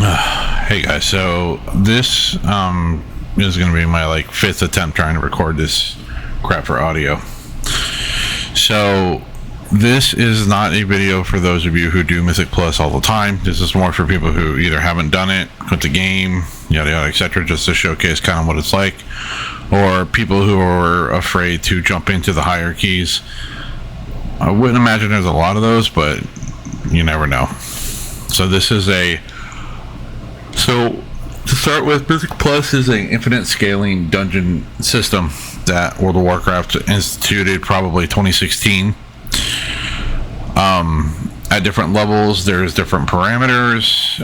Hey guys, so this is going to be my fifth attempt trying to record this crap for audio. So this is not a video for those of you who do Mythic Plus all the time. This is more for people who either haven't done it, quit the game, yada yada, etc., just to showcase kind of what it's like, or people who are afraid to jump into the hierarchies. I wouldn't imagine there's a lot of those, but you never know. So So, to start with, Mythic Plus is an infinite scaling dungeon system that World of Warcraft instituted probably 2016. At different levels, there's different parameters,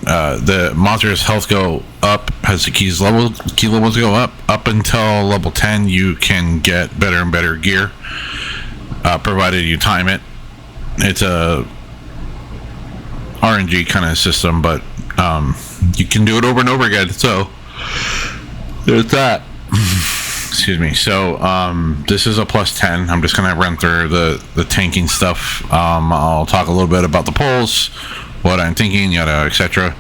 the monster's health go up as the key levels go up until level 10. You can get better and better gear, provided you time it. It's a RNG kind of system, but you can do it over and over again. So there's that. Excuse me. So this is a plus 10. I'm just gonna run through the tanking stuff. I'll talk a little bit about the pulls, what I'm thinking, yada, etc.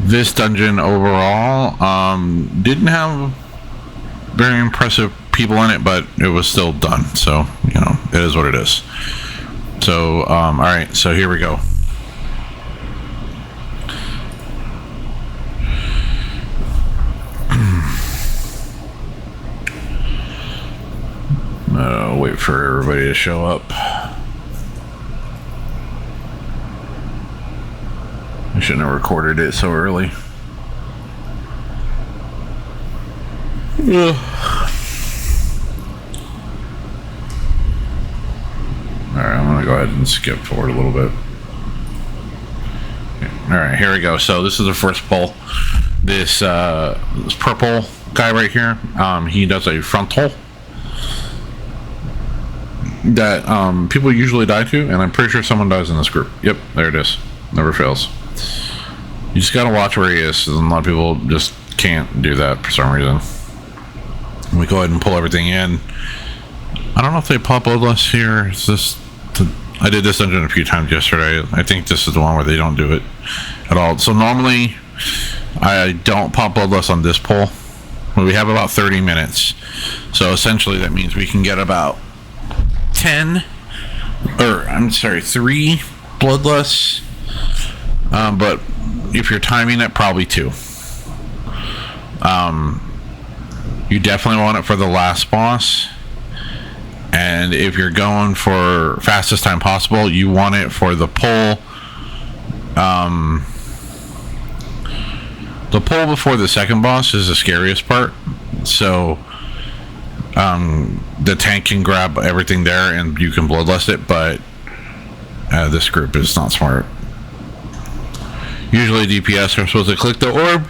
This dungeon overall didn't have very impressive people in it, but it was still done. So it is what it is. So, alright, so here we go. Wait for everybody to show up. I shouldn't have recorded it so early. Alright, I'm gonna go ahead and skip forward a little bit. Alright, here we go. So this is the first pull. This purple guy right here, he does a frontal that people usually die to, and I'm pretty sure someone dies in this group. Yep, there it is. Never fails. You just gotta watch where he is, and a lot of people just can't do that for some reason. We go ahead and pull everything in. I don't know if they pop bloodlust here. I did this dungeon a few times yesterday. I think this is the one where they don't do it at all. So normally I don't pop bloodlust on this pull. We have about 30 minutes. So essentially that means we can get about 3 bloodlusts. But if you're timing it, probably 2. You definitely want it for the last boss. And if you're going for fastest time possible, you want it for the pull. The pull before the second boss is the scariest part. So the tank can grab everything there and you can bloodlust it, but this group is not smart. Usually DPS are supposed to click the orb.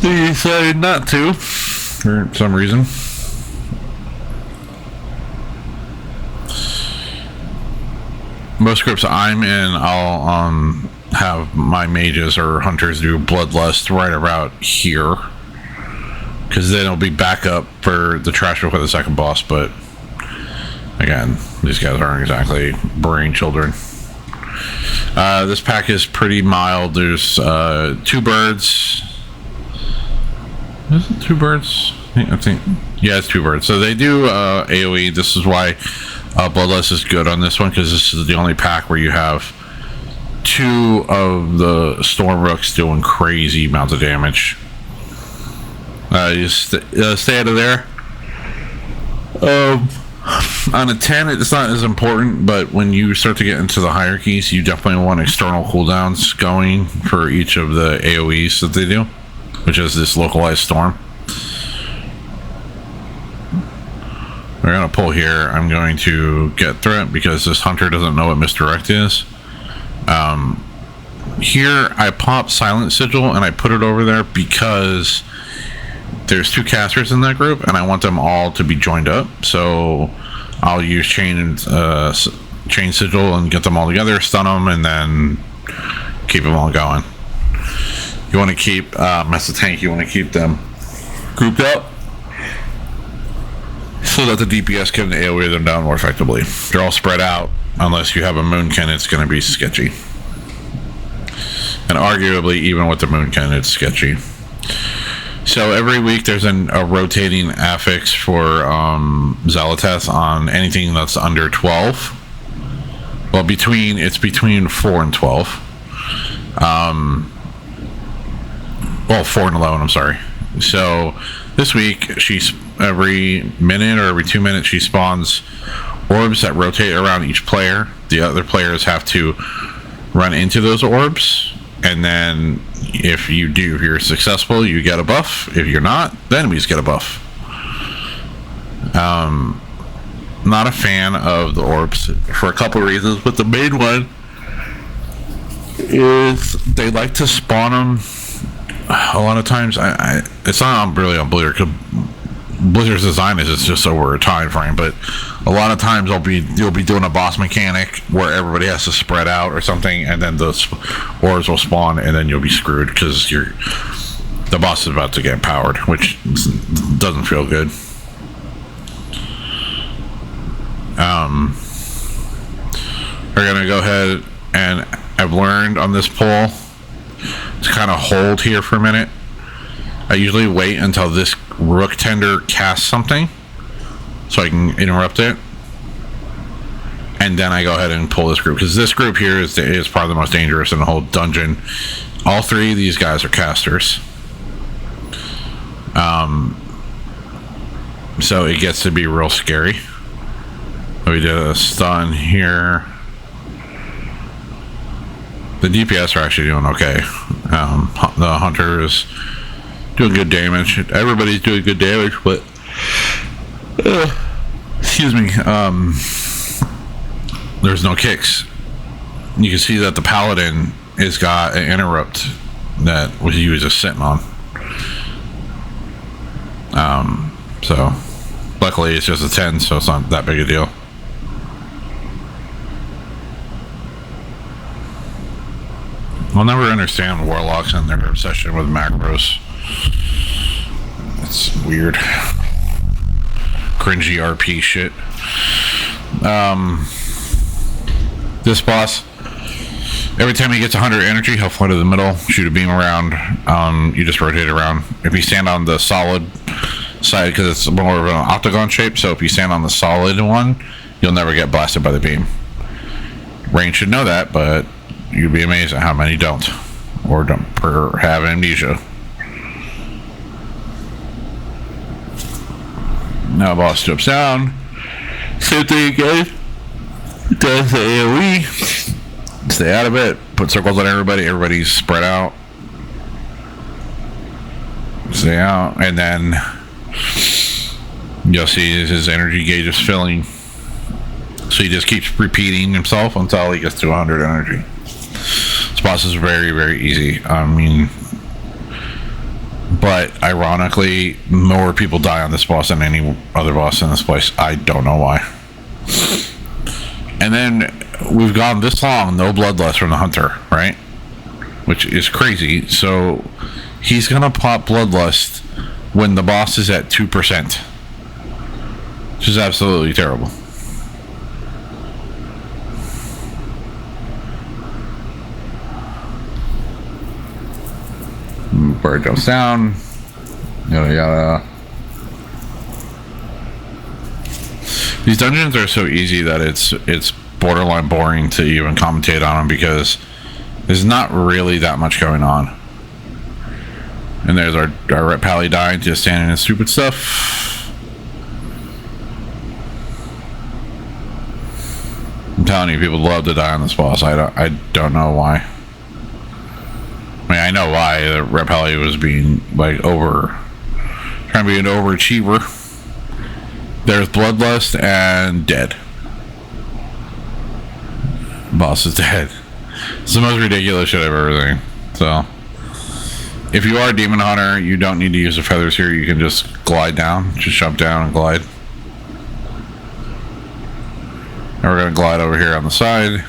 They decided not to for some reason. Most groups I'm in, I'll have my mages or hunters do bloodlust right about here, because then it'll be backup for the trash before the second boss. But again, these guys aren't exactly brain children. This pack is pretty mild. There's 2 birds. Is it 2 birds? I think yeah, it's 2 birds. So they do AoE. This is why bloodlust is good on this one, because this is the only pack where you have 2 of the storm rooks doing crazy amounts of damage. You stay out of there. On a 10, it's not as important, but when you start to get into the hierarchies, you definitely want external cooldowns going for each of the AoEs that they do, which is this localized storm. We're going to pull here. I'm going to get through it because this hunter doesn't know what misdirect is. Here I pop Silent Sigil and I put it over there because there's 2 casters in that group and I want them all to be joined up. So I'll use Chain Sigil and get them all together, stun them, and then keep them all going. You want to keep mess the tank. You want to keep them grouped up. so that the DPS can AoE them down more effectively. They're all spread out. Unless you have a Moonkin, it's going to be sketchy. And arguably, even with the Moonkin, it's sketchy. So every week there's a rotating affix for Zealoteth on anything that's under 12. Well, it's between 4 and 12. Well, 4 and 11, I'm sorry. So this week, every minute or every 2 minutes, she spawns orbs that rotate around each player. The other players have to run into those orbs, and then if you're successful, you get a buff. If you're not, the enemies get a buff. Not a fan of the orbs for a couple of reasons, but the main one is they like to spawn them a lot of times. It's not really on Blizzard, because Blizzard's design is it's just over a time frame, but a lot of times you'll be doing a boss mechanic where everybody has to spread out or something, and then the orbs will spawn, and then you'll be screwed because the boss is about to get powered, which doesn't feel good. We're gonna go ahead, and I've learned on this poll to kind of hold here for a minute. I usually wait until this Rook Tender casts something so I can interrupt it, and then I go ahead and pull this group, because this group here is probably the most dangerous in the whole dungeon. All three of these guys are casters, so it gets to be real scary. We did a stun here. The DPS are actually doing okay. The hunter is doing good damage. Everybody's doing good damage, but excuse me. There's no kicks. You can see that the paladin has got an interrupt that he was just sitting on. So luckily it's just a 10, so it's not that big a deal. I'll never understand warlocks and their obsession with macros. It's weird. Cringy RP shit. This boss, every time he gets 100 energy, he'll fly to the middle, shoot a beam around. You just rotate around. If you stand on the solid side, because it's more of an octagon shape, so if you stand on the solid one, you'll never get blasted by the beam. Range should know that, but you'd be amazed at how many don't, or have amnesia. Now boss jumps down. Same thing again. Does the AoE. Stay out of it. Put circles on everybody. Everybody's spread out. Stay out. And then you'll see his energy gauge is filling. So he just keeps repeating himself until he gets to 100 energy. This boss is very, very easy. I mean, but ironically, more people die on this boss than any other boss in this place. I don't know why. And then we've gone this long, no bloodlust from the hunter, right? Which is crazy. So he's gonna pop bloodlust when the boss is at 2%, which is absolutely terrible. Bird jumps down. Yada yada. These dungeons are so easy that it's borderline boring to even commentate on them, because there's not really that much going on. And there's our Ret Pally dying, just standing in stupid stuff. I'm telling you, people love to die on this boss. I don't know why. I mean, I know why. The Ret Pally was being trying to be an overachiever. There's bloodlust and dead. Boss is dead. It's the most ridiculous shit I've ever seen. So, if you are a demon hunter, you don't need to use the feathers here. You can just glide down, just jump down and glide. And we're gonna glide over here on the side.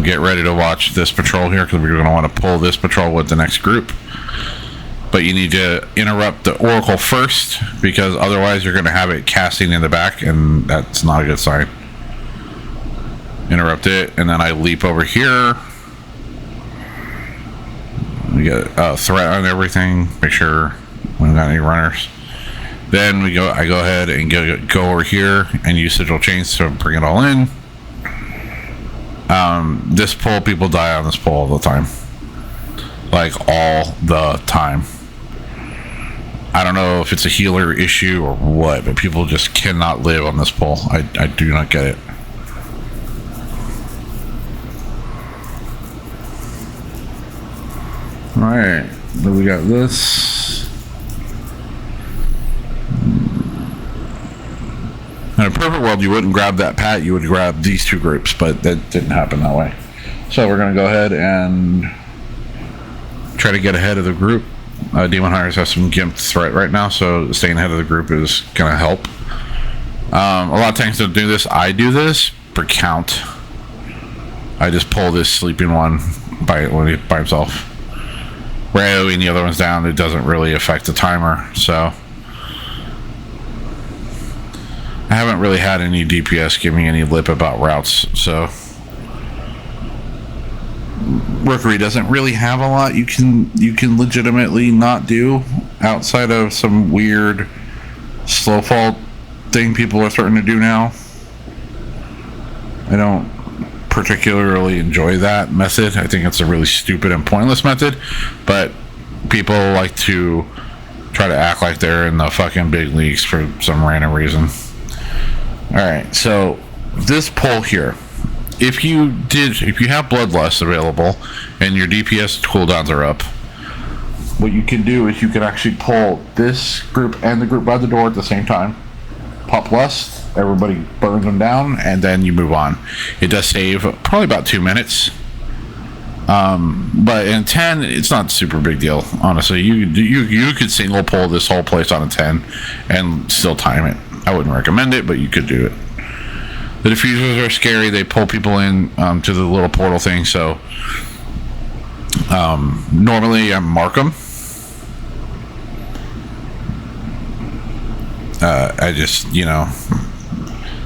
Get ready to watch this patrol here, because we're gonna want to pull this patrol with the next group. but you need to interrupt the oracle first, because otherwise you're going to have it casting in the back, and that's not a good sign. Interrupt it, and then I leap over here. We get a threat on everything. Make sure we don't got any runners. Then I go ahead and go over here and use sigil chains to bring it all in. This pull, people die on this pull all the time. Like, all the time. I don't know if it's a healer issue or what, but people just cannot live on this pull. I do not get it. Alright, then we got this. In a perfect world, you wouldn't grab that pat, you would grab these two groups, but that didn't happen that way. So we're going to go ahead and try to get ahead of the group. Demon Hunters have some gimp threat right now, so staying ahead of the group is going to help. A lot of tanks don't do this. I do this per count. I just pull this sleeping one by himself. When the other one's down, it doesn't really affect the timer, so I haven't really had any DPS give me any lip about routes, so rookery doesn't really have a lot you can legitimately not do outside of some weird slow fall thing people are starting to do now. I don't particularly enjoy that method. I think it's a really stupid and pointless method, but people like to try to act like they're in the fucking big leagues for some random reason. Alright, so this pull here, if you have Bloodlust available and your DPS cooldowns are up, what you can do is you can actually pull this group and the group by the door at the same time, pop Lust, everybody burns them down, and then you move on. It does save probably about 2 minutes, but in 10 it's not a super big deal, honestly. You could single pull this whole place on a 10 and still time it. I wouldn't recommend it, but you could do it. The diffusers are scary. They pull people in to the little portal thing, so normally I mark them. I just,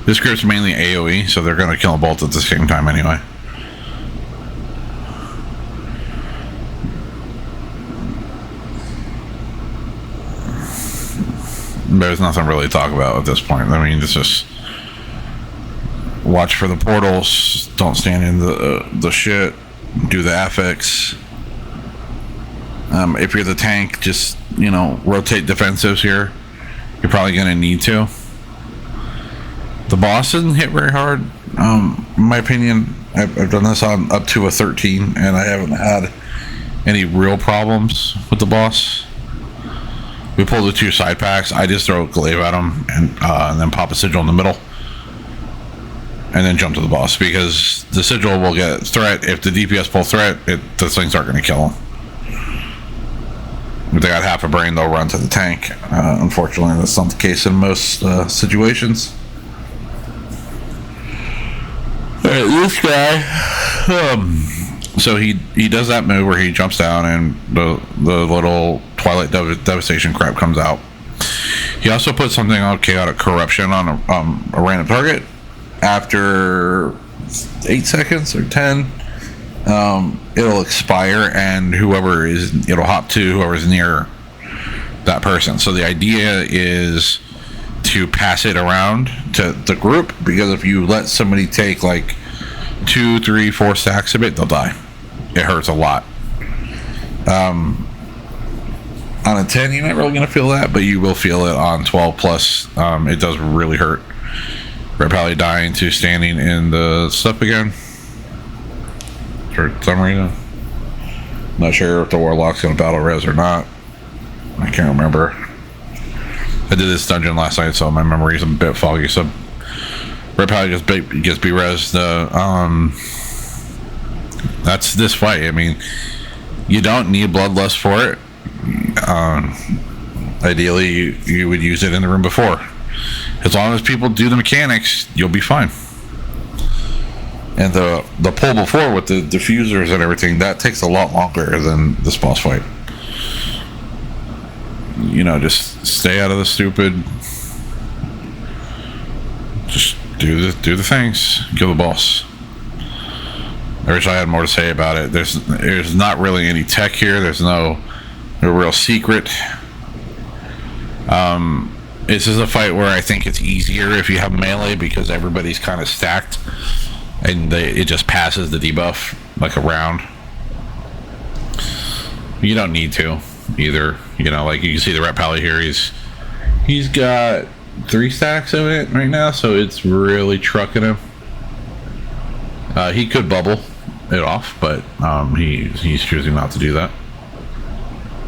this group's mainly AoE, so they're going to kill them both at the same time anyway. There's nothing really to talk about at this point. I mean, it's just watch for the portals, don't stand in the shit, do the affix. If you're the tank, just, rotate defensives here. You're probably going to need to. The boss didn't hit very hard. In my opinion, I've done this on up to a 13, and I haven't had any real problems with the boss. We pull the 2 side packs. I just throw a glaive at them and then pop a sigil in the middle. And then jump to the boss, because the sigil will get threat. If the DPS pull threat, the things aren't going to kill them. If they got half a brain, they'll run to the tank. Unfortunately, that's not the case in most situations. Alright, this guy, so he does that move where he jumps down and the little Twilight Devastation crap comes out. He also put something on Chaotic Corruption on a random target. After 8 seconds or 10, it'll expire, and it'll hop to whoever's near that person. So the idea is to pass it around to the group, because if you let somebody take like 2, 3, 4 stacks of it, they'll die. It hurts a lot. On a 10, you're not really going to feel that, but you will feel it on 12 plus. It does really hurt. We're probably dying to standing in the stuff again for some reason. Not sure if the Warlock's going to battle res or not. I can't remember. I did this dungeon last night, so my memory is a bit foggy. So Red probably just gets B-res. That's this fight. I mean, you don't need Bloodlust for it. Ideally, you would use it in the room before. As long as people do the mechanics, you'll be fine. And the pull before with the diffusers and everything, that takes a lot longer than this boss fight. just stay out of the stupid. Just do the things. Kill the boss. I wish I had more to say about it. There's not really any tech here. There's no real secret. This is a fight where I think it's easier if you have melee because everybody's kind of stacked, and it just passes the debuff like around. You don't need to either. Like you can see the Ret Pally here. He's got 3 stacks of it right now, so it's really trucking him. He could bubble it off, but he's choosing not to do that.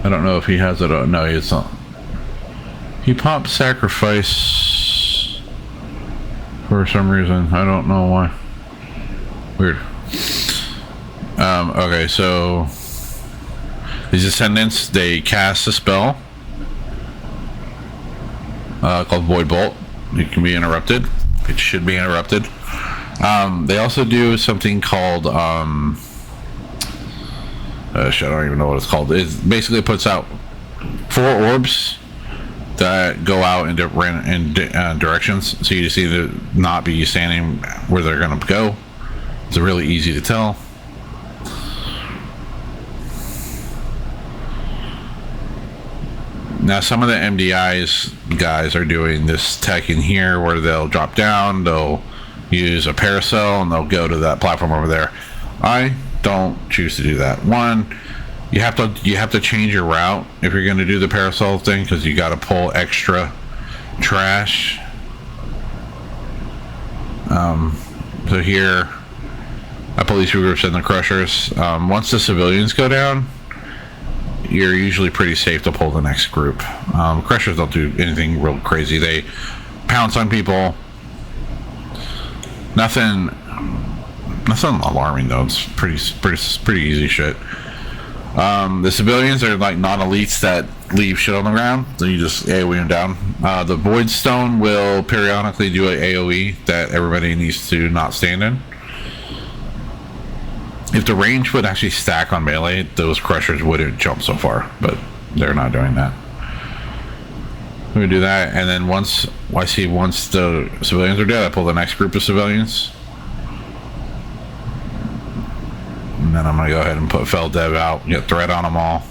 I don't know if he has it. No, it's not. He popped sacrifice for some reason. I don't know why. Weird. Okay, so these Ascendants, they cast a spell called Void Bolt. It can be interrupted. It should be interrupted. They also do something called shit, I don't even know what it's called. It basically puts out 4 orbs that go out in different directions, so you just need to not be standing where they're going to go. It's really easy to tell. Now some of the MDIs guys are doing this tech in here where they'll drop down, they'll use a paracel, and they'll go to that platform over there. I don't choose to do that. One, you have to change your route if you're going to do the parasol thing, because you got to pull extra trash. So here I pull these 2 groups and the crushers. Once the civilians go down, you're usually pretty safe to pull the next group. Crushers don't do anything real crazy. They pounce on people. Nothing alarming though. It's pretty easy shit. The civilians are like non-elites that leave shit on the ground, so you just AoE them down. The Void Stone will periodically do an AoE that everybody needs to not stand in. If the range would actually stack on melee, those crushers wouldn't jump so far, but they're not doing that. We do that, and then once the civilians are dead, I pull the next group of civilians. And then I'm going to go ahead and put Fel Dev out, get threat on them all.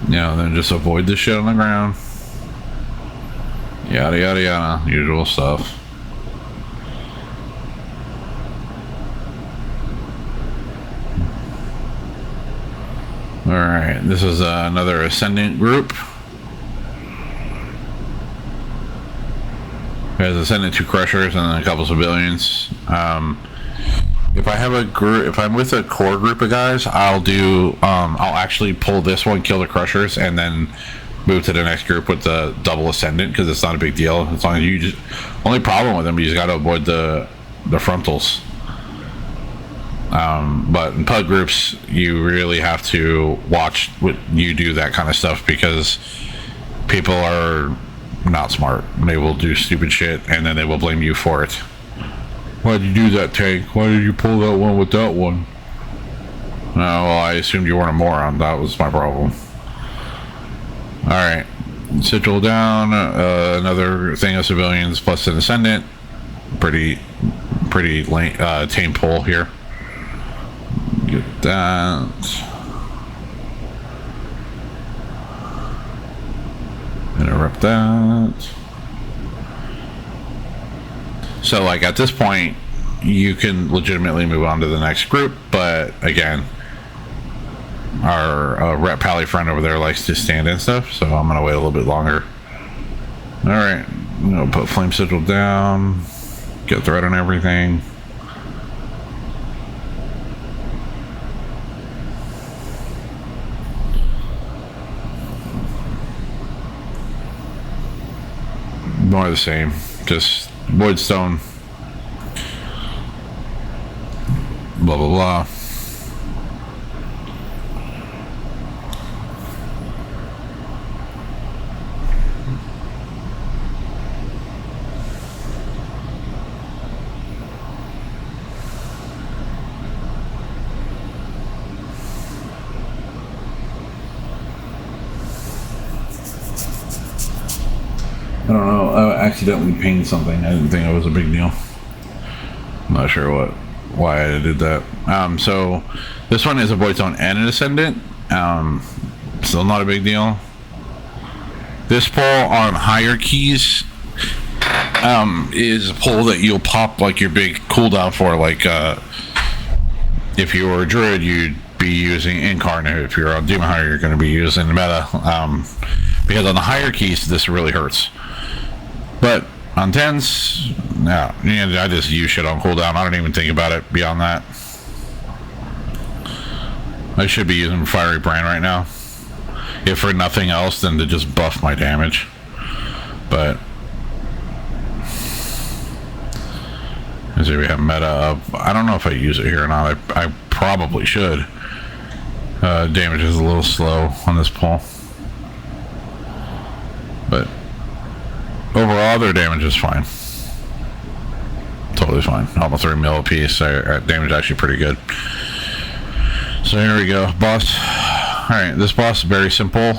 Then just avoid the shit on the ground. Yada yada yada, usual stuff. Alright, this is another Ascendant group. There's Ascendant 2 crushers and then a couple civilians. If I have a group, if I'm with a core group of guys, I'll actually pull this one, kill the crushers, and then move to the next group with the double Ascendant, because it's not a big deal. As long as you only problem with them, you just got to avoid the frontals. But in pug groups, you really have to watch what you do, that kind of stuff, because people are not smart. They will do stupid shit, and then they will blame you for it. Why'd you do that, tank? Why did you pull that one with that one? No, well, I assumed you weren't a moron. That was my problem. Alright. Sigil down. Another thing of civilians plus an Ascendant. Pretty tame pull here. Get that. Interrupt that. So like at this point you can legitimately move on to the next group, but again, our Ret Pally friend over there likes to stand in stuff, so I'm gonna wait a little bit longer. Alright, I'm gonna put Flame Sigil down, get threat on everything. More of the same, just Void Stone, blah blah blah. don't know. I accidentally pinged something. I didn't think it was a big deal. I'm not sure why I did that. So this one is a void zone and an ascendant. Still not a big deal. This pull on higher keys is a pull that you'll pop like your big cooldown for. Like if you were a druid, you'd be using incarnate. If you're a demon hunter, you're going to be using meta. Because on the higher keys, this really hurts. But on 10s, no. I just use shit on cooldown. I don't even think about it beyond that. I should be using Fiery Brand right now. If for nothing else than to just buff my damage. But as we have meta up. I don't know if I use it here or not. I probably should. Damage is a little slow on this pull. But overall, their damage is fine. Totally fine. Almost 3 mil a piece. Our damage is actually pretty good. So here we go. Boss. Alright, this boss is very simple.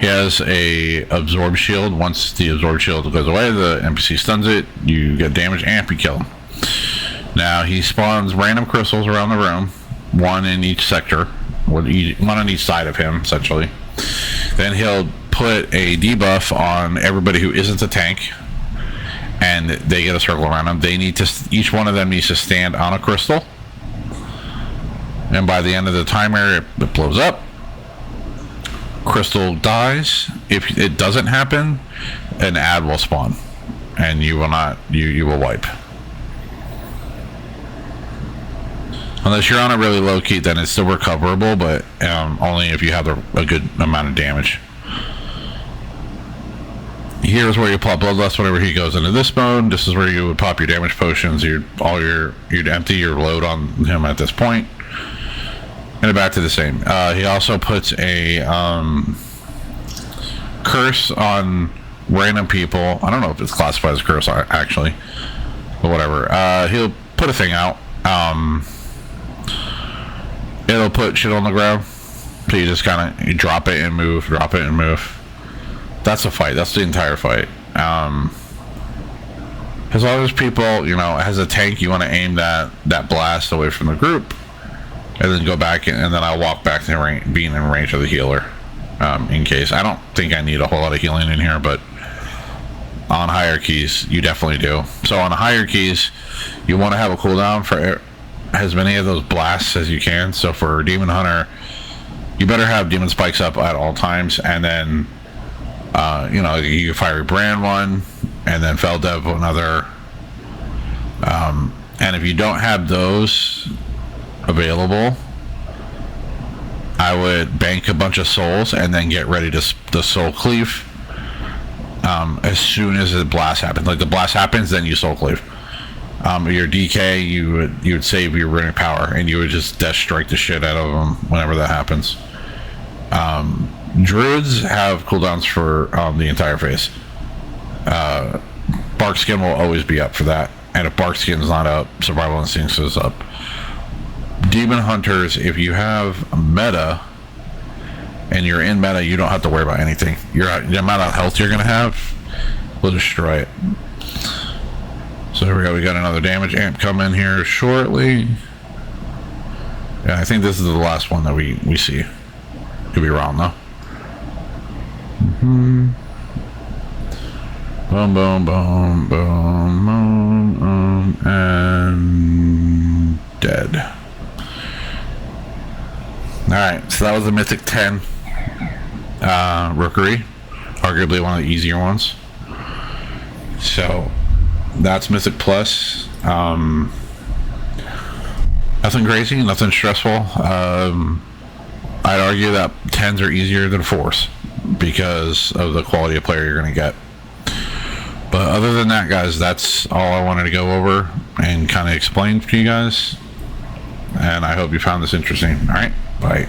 He has a absorb shield. Once the absorb shield goes away, the NPC stuns it, you get damage and you kill him. Now he spawns random crystals around the room, one in each sector, one on each side of him, essentially. Then he'll put a debuff on everybody who isn't a tank, and they get a circle around them. They need to, each one of them needs to stand on a crystal, and by the end of the timer, it blows up. Crystal dies. If it doesn't happen, an ad will spawn, and you will not. You will wipe. Unless you're on a really low key, then it's still recoverable, but only if you have a good amount of damage. Here's where you pop Bloodlust whenever he goes into this mode. This is where you would pop your damage potions. You'd empty your load on him at this point. And back to the same. He also puts a curse on random people. I don't know if it's classified as a curse, actually. But whatever. He'll put a thing out. It'll put shit on the ground. So you just kind of drop it and move, drop it and move. That's a fight. That's the entire fight. As long as people, as a tank, you want to aim that blast away from the group. And then go back, and then I'll walk back to being in range of the healer. In case. I don't think I need a whole lot of healing in here, but on higher keys, you definitely do. So on higher keys, you want to have a cooldown for as many of those blasts as you can. So for Demon Hunter, you better have Demon Spikes up at all times, and then, you Fiery Brand one, and then Fell Dev another. And if you don't have those available, I would bank a bunch of souls and then get ready to soul cleave as soon as the blast happens. Like the blast happens, then you soul cleave. Your DK, you would save your runic power and you would just death strike the shit out of them whenever that happens. Druids have cooldowns for the entire phase. Bark Skin will always be up for that, and if Bark Skin's not up, Survival Instincts is up. Demon Hunters, if you have meta and you're in meta, you don't have to worry about anything. The amount of health you're going to have will destroy it. So here we go. We got another damage amp coming here shortly. Yeah, I think this is the last one that we see. Could be wrong though. Boom, boom, boom, boom, boom, and dead. Alright, so that was the Mythic 10 Rookery. Arguably one of the easier ones. So, that's Mythic Plus. Nothing crazy, nothing stressful. I'd argue that 10s are easier than 4s because of the quality of player you're going to get. But other than that, guys, that's all I wanted to go over and kind of explain to you guys. And I hope you found this interesting. Alright, bye.